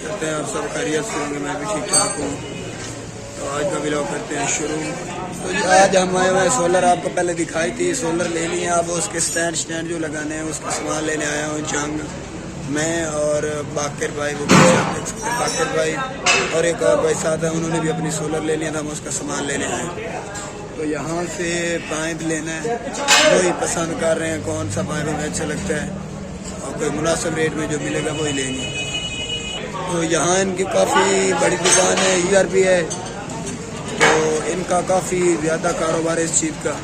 करते हैं आप सब खैरियत से होंगे, मैं भी ठीक ठाक हूँ। तो आज का व्लॉग करते हैं शुरू। तो जी आज हम आए हुए हैं सोलर, आपको पहले दिखाई थी, सोलर ले लिए। अब उसके स्टैंड जो लगाने हैं उसका सामान लेने आया हूँ। जंग, मैं और बाकर भाई, वो बाकर भाई और एक और भाई साथ है, उन्होंने भी अपनी सोलर ले लिया था, हम उसका सामान लेने आए। तो यहाँ से पाइप लेना है, वही पसंद कर रहे हैं कौन सा पाइप हमें अच्छा लगता है और कोई मुनासिब रेट में जो मिलेगा वही लेंगे। तो यहाँ इनकी काफ़ी बड़ी दुकान है, ईयर भी है, तो इनका काफ़ी ज़्यादा कारोबार है इस चीज़ का।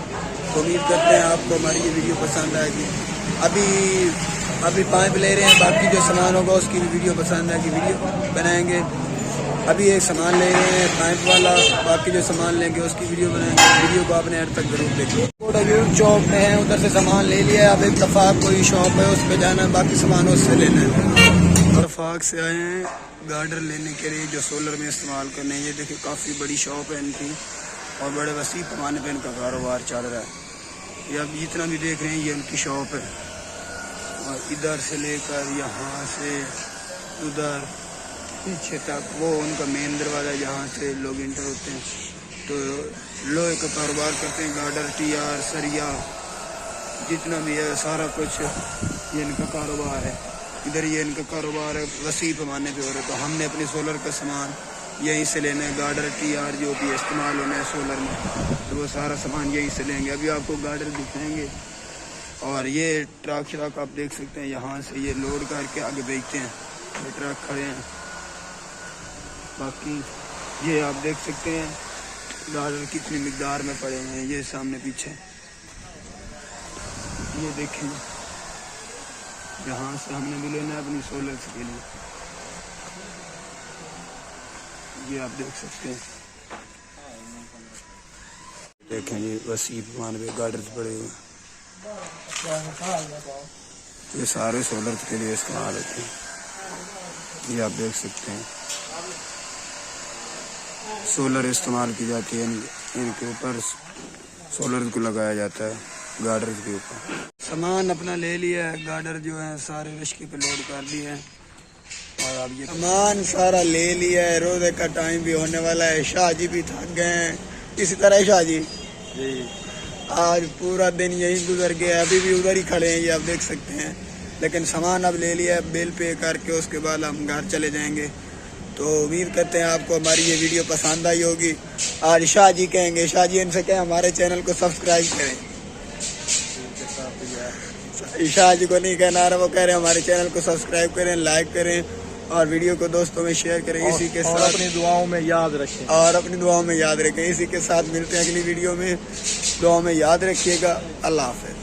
तो उम्मीद करते हैं आपको हमारी ये वीडियो पसंद आएगी। अभी पाइप ले रहे हैं, बाकी जो सामान होगा उसकी भी वीडियो पसंद आएगी, वीडियो बनाएंगे। अभी एक सामान ले रहे हैं पाइप वाला, बाकी जो सामान लेंगे उसकी वीडियो बनाएंगे। वीडियो को आपने एंड तक जरूर देखिए। चौक में है, उधर से सामान ले लिया। अब एक तफाक कोई शॉप है उस पर जाना है, बाकी सामान उससे लेना है। तफाक से आए हैं गार्डर लेने के लिए जो सोलर में इस्तेमाल करने। ये देखिए काफ़ी बड़ी शॉप है इनकी और बड़े वसी पैमाने पर इनका कारोबार चल रहा है। ये आप जितना भी देख रहे हैं ये उनकी शॉप है, और इधर से लेकर यहाँ से उधर पीछे तक वो उनका मेन दरवाज़ा, जहाँ से लोग इंटर होते हैं। तो लोहे का कारोबार करते हैं, गार्डर, टीआर, सरिया, जितना भी है सारा कुछ ये इनका कारोबार है। इधर ये इनका कारोबार है, वसी पैमाने पे हो रहा है। तो हमने अपनी सोलर का सामान यहीं से लेना है, गार्डर, टीआर जो भी इस्तेमाल होना है सोलर में, तो वो सारा सामान यहीं से लेंगे। अभी आपको गार्डर दिखाएंगे। और ये ट्रक आप देख सकते हैं, यहाँ से ये लोड करके आगे भेजते हैं। ये ट्रक खड़े हैं, बाकी ये आप देख सकते हैं गार्डर कितनी मिकदार में पड़े हुए हैं। ये सामने पीछे ये देखें, यहाँ से हमने भी लेना है अपनी सोलर के लिए। ये आप देख सकते हैं, देखें ये वसी पैमाने पे गार्डर पड़े हुए हैं। ये सारे सोलर के लिए इस्तेमाल होते हैं। ये आप देख सकते हैं सोलर इस्तेमाल की जाती है, इनके ऊपर सोलर को लगाया जाता है गार्डर के ऊपर। सामान अपना ले लिया है, गार्डर जो है सारे रिश्के पे लोड कर दिए हैं और अब ये सामान सारा ले लिया है। रोज़े का टाइम भी होने वाला है, शाह जी भी थक गए हैं। इसी तरह शाह जी आज पूरा दिन यही गुजर गया, अभी भी उधर ही खड़े हैं, ये आप देख सकते हैं। लेकिन सामान अब ले लिया है, बिल पे करके उसके बाद हम घर चले जाएंगे। तो उम्मीद करते हैं आपको हमारी ये वीडियो पसंद आई होगी। आज शाह जी कहेंगे, शाह जी इनसे कहें हमारे चैनल को सब्सक्राइब करें। शाह जी को नहीं कहना रहा, वो कह रहे हैं हमारे चैनल को सब्सक्राइब करें, लाइक करें और वीडियो को दोस्तों में शेयर करें। इसी के साथ अपनी दुआओं में याद रखें, और अपनी दुआओं में याद रखें। इसी के साथ मिलते हैं अगली वीडियो में, दुआओं में याद रखिएगा। अल्लाह हाफ़िज़।